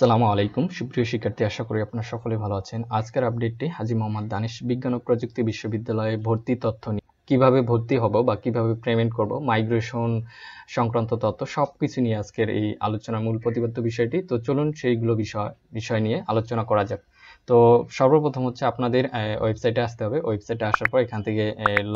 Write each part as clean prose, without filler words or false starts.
আসসালামু আলাইকুম সুপ্রিয় শিক্ষার্থী, আশা করি আপনারা সকলে ভালো আছেন। আজকের আপডেটটি হাজী মোহাম্মদ দানিশ বিজ্ঞান ও প্রযুক্তি বিশ্ববিদ্যালয়ে ভর্তি তথ্য নিয়ে, কিভাবে ভর্তি হব বা কিভাবে পেমেন্ট করব, মাইগ্রেশন সংক্রান্ত তথ্য সবকিছু নিয়ে আজকের এই আলোচনার মূল প্রতিপাদ্য বিষয়টি। তো চলুন সেইগুলো বিষয় নিয়ে আলোচনা করা যাক। তো সর্বপ্রথম হচ্ছে আপনাদের ওয়েবসাইটে আসতে হবে। ওয়েবসাইটে আসার পর এখান থেকে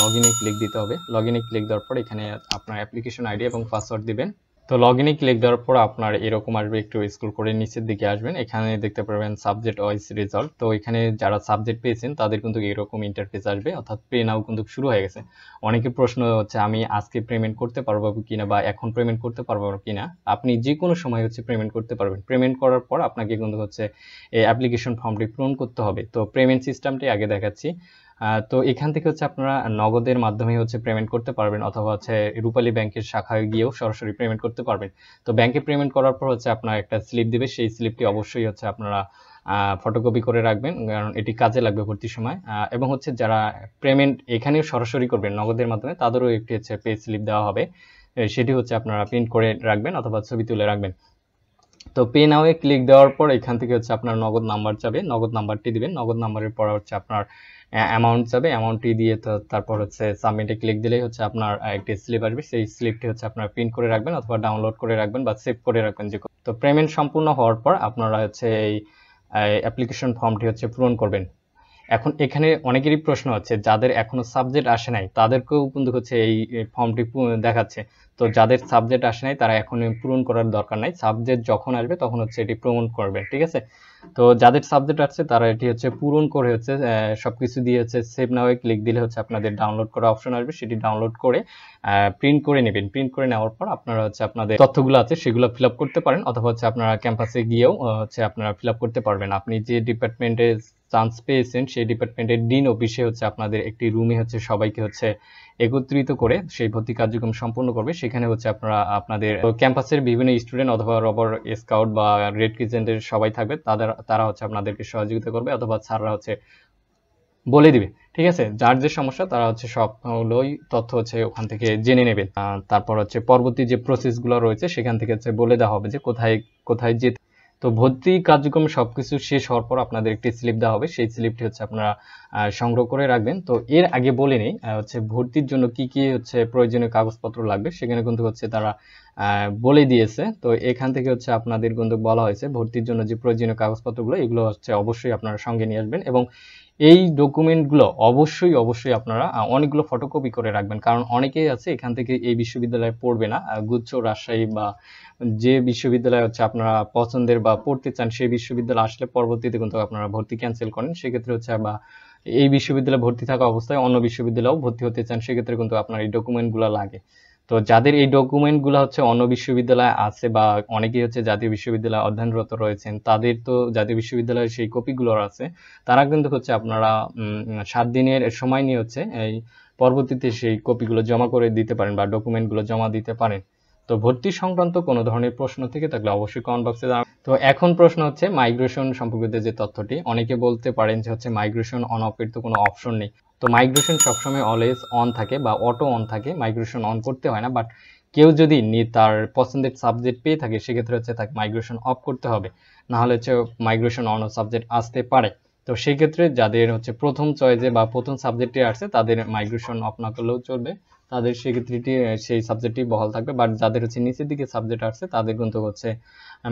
লগইনে ক্লিক দিতে হবে। লগইনে ক্লিক দেওয়ার পর এখানে আপনার অ্যাপ্লিকেশন আইডি এবং পাসওয়ার্ড দিবেন। তো লগইনে ক্লিক দেওয়ার পর আপনার এরকম আসবে, একটু স্ক্রল করে নিচের দিকে আসবেন, এখানে দেখতে পারবেন সাবজেক্ট ওয়াইজ রেজাল্ট। তো এখানে যারা সাবজেক্ট পেয়েছেন তাদের কিন্তু এরকম ইন্টারফেস আসবে, অর্থাৎ পে নাও কিন্তু শুরু হয়ে গেছে। অনেকের প্রশ্ন হচ্ছে আমি আজকে পেমেন্ট করতে পারবো কিনা বা এখন পেমেন্ট করতে পারবো কিনা। আপনি যে কোনো সময় হচ্ছে পেমেন্ট করতে পারবেন। পেমেন্ট করার পর আপনাকে কিন্তু হচ্ছে এই অ্যাপ্লিকেশন ফর্মটি পূরণ করতে হবে। তো পেমেন্ট সিস্টেমটি আগে দেখাচ্ছি। তো এখান থেকে হচ্ছে আপনারা নগদের মাধ্যমে হচ্ছে পেমেন্ট করতে পারবেন, অথবা হচ্ছে রূপালী ব্যাংকের শাখায় গিয়েও সরাসরি পেমেন্ট করতে পারবেন। তো ব্যাংকে পেমেন্ট করার পর হচ্ছে আপনার একটা স্লিপ দিবে, সেই স্লিপটি অবশ্যই হচ্ছে আপনারা ফটোকপি করে রাখবেন, কারণ এটি কাজে লাগবে ভর্তির সময়। এবং হচ্ছে যারা পেমেন্ট এখানেও সরাসরি করবেন নগদের মাধ্যমে, তাদেরও একটি হচ্ছে পে স্লিপ দেওয়া হবে, সেটি হচ্ছে আপনারা প্রিন্ট করে রাখবেন অথবা ছবি তুলে রাখবেন। তো পে নাও এ ক্লিক দেওয়ার পর এখান থেকে হচ্ছে আপনার নগদ নাম্বার যাবে, নগদ নাম্বারটি দিবেন। নগদ নাম্বারের পর হচ্ছে আপনার অ্যামাউন্ট যাবে, অ্যামাউন্টটি দিয়ে তারপর হচ্ছে সাবমিটে ক্লিক দিলেই হচ্ছে আপনার একটি স্লিপ আসবে। সেই স্লিপটি হচ্ছে আপনার প্রিন্ট করে রাখবেন অথবা ডাউনলোড করে রাখবেন বা সেভ করে রাখবেন যে। তো পেমেন্ট সম্পূর্ণ হওয়ার পর আপনারা হচ্ছে এই অ্যাপ্লিকেশন ফর্মটি হচ্ছে পূরণ করবেন। এখন এখানে অনেকেরই প্রশ্ন আছে, যাদের এখনো সাবজেক্ট আসে নাই তাদেরকেও কিন্তু হচ্ছে এই ফর্মটি দেখাচ্ছে। তো যাদের সাবজেক্ট আসে নাই তারা এখন পূরণ করার দরকার নাই, সাবজেক্ট যখন আসবে তখন হচ্ছে এটি পূরণ করবে, ঠিক আছে। তো যাদের সাবজেক্ট আসছে তারা এটি হচ্ছে পূরণ করে হচ্ছে সবকিছু দিয়ে হচ্ছে সেভ নাও এ ক্লিক দিলে হচ্ছে আপনাদের ডাউনলোড করা অপশন আসবে, সেটি ডাউনলোড করে প্রিন্ট করে নেবেন। প্রিন্ট করে নেওয়ার পর আপনারা হচ্ছে আপনাদের তথ্যগুলো আছে সেগুলো ফিল আপ করতে পারেন, অথবা হচ্ছে আপনারা ক্যাম্পাসে গিয়েও হচ্ছে আপনারা ফিল আপ করতে পারবেন। আপনি যে ডিপার্টমেন্টে চান্স পেয়েছেন সেই ডিপার্টমেন্টের ডিন অফিসে হচ্ছে আপনাদের একটি রুমে হচ্ছে সবাইকে হচ্ছে একত্রিত করে সেই ভর্তি কার্যক্রম সম্পন্ন করবে। সেখানে হচ্ছে আপনারা আপনাদের ক্যাম্পাসের বিভিন্ন স্টুডেন্ট অথবা রবার স্কাউট বা রেড ক্রিসেন্টের সবাই থাকবে, তারা হচ্ছে আপনাদেরকে সহযোগিতা করবে, অথবা স্যাররা হচ্ছে বলে দিবে, ঠিক আছে। যার যে সমস্যা তারা হচ্ছে সবগুলোই তথ্য হচ্ছে ওখান থেকে জেনে নেবেন। তারপর হচ্ছে পরবর্তী যে প্রসেসগুলো রয়েছে সেখান থেকে হচ্ছে বলে দেওয়া হবে যে কোথায় কোথায় যেতে। তো ভর্তি কার্যক্রম সবকিছু শেষ হওয়ার পর আপনাদের একটি স্লিপ দেওয়া হবে, সেই স্লিপটি হচ্ছে আপনারা সংগ্রহ করে রাখবেন। তো এর আগে বলে নেই হচ্ছে ভর্তির জন্য কি কি হচ্ছে প্রয়োজনীয় কাগজপত্র লাগবে, সেখানে কিন্তু হচ্ছে তারা বলে দিয়েছে। তো এখান থেকে হচ্ছে আপনাদের কিন্তু বলা হয়েছে ভর্তির জন্য যে প্রয়োজনীয় কাগজপত্রগুলো এগুলো হচ্ছে অবশ্যই আপনারা সঙ্গে নিয়ে আসবেন, এবং এই ডকুমেন্টগুলো অবশ্যই আপনারা অনেকগুলো ফটোকপি করে রাখবেন, কারণ অনেকেই আছে এখান থেকে এই বিশ্ববিদ্যালয়ে পড়বে না, গুচ্ছ রাজশাহী বা যে বিশ্ববিদ্যালয় হচ্ছে আপনারা পছন্দের বা পড়তে চান সেই বিশ্ববিদ্যালয় আসলে পরবর্তীতে কিন্তু আপনারা ভর্তি ক্যান্সেল করেন, সেক্ষেত্রে হচ্ছে বা এই বিশ্ববিদ্যালয়ে ভর্তি থাকা অবস্থায় অন্য বিশ্ববিদ্যালয়েও ভর্তি হতে চান, সেক্ষেত্রে কিন্তু আপনার এই ডকুমেন্টগুলো লাগে। তো যাদের এই ডকুমেন্টগুলো হচ্ছে অন্য বিশ্ববিদ্যালয়ে আছে বা অনেকেই হচ্ছে জাতীয় বিশ্ববিদ্যালয়ে অধ্যয়নরত রয়েছেন, তাদের তো জাতীয় বিশ্ববিদ্যালয়ের সেই কপিগুলো আছে, তারা কিন্তু হচ্ছে আপনারা 7 দিনের সময় নিয়ে হচ্ছে এই পরবর্তীতে সেই কপিগুলো জমা করে দিতে পারেন বা ডকুমেন্টগুলো জমা দিতে পারেন। তো ভর্তি সংক্রান্ত কোনো ধরনের প্রশ্ন থেকে থাকলে অবশ্যই কমেন্ট বক্সে জানাবেন। তো এখন প্রশ্ন হচ্ছে মাইগ্রেশন সম্পর্কিত যে তথ্যটি, অনেকে বলতে পারেন যে হচ্ছে মাইগ্রেশন অন অফের তো কোনো অপশন নেই। তো মাইগ্রেশন সবসময় অলওয়েজ অন থাকে বা অটো অন থাকে, মাইগ্রেশন অন করতে হয় না। বাট কেউ যদি তার পছন্দের সাবজেক্ট পেয়ে থাকে সেক্ষেত্রে হচ্ছে তাকে মাইগ্রেশন অফ করতে হবে, না হলে হচ্ছে মাইগ্রেশন অন সাবজেক্ট আসতে পারে। তো সেই ক্ষেত্রে যাদের হচ্ছে প্রথম চয়েসে বা প্রথম সাবজেক্টে আসছে তাদের মাইগ্রেশন অফ না করলেও চলবে, তাদের সেক্ষেত্রে সেই সাবজেক্টটি বহাল থাকবে। বাট যাদের হচ্ছে নিচের দিকে সাবজেক্ট আসছে তাদের কিন্তু হচ্ছে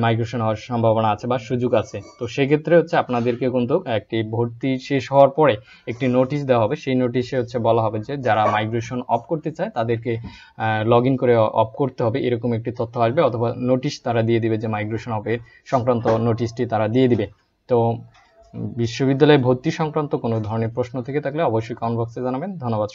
মাইগ্রেশন হওয়ার সম্ভাবনা আছে বা সুযোগ আছে। তো সেক্ষেত্রে হচ্ছে আপনাদেরকে কিন্তু একটি ভর্তি শেষ হওয়ার পরে একটি নোটিশ দেওয়া হবে, সেই নোটিশে হচ্ছে বলা হবে যে যারা মাইগ্রেশন অফ করতে চায় তাদেরকে লগ ইন করে অফ করতে হবে, এরকম একটি তথ্য আসবে, অথবা নোটিশ তারা দিয়ে দিবে যে মাইগ্রেশন অফের সংক্রান্ত নোটিশটি তারা দিয়ে দিবে। তো বিশ্ববিদ্যালয়ে ভর্তি সংক্রান্ত কোনো ধরনের প্রশ্ন থেকে থাকলে অবশ্যই কমেন্ট বক্সে জানাবেন। ধন্যবাদ।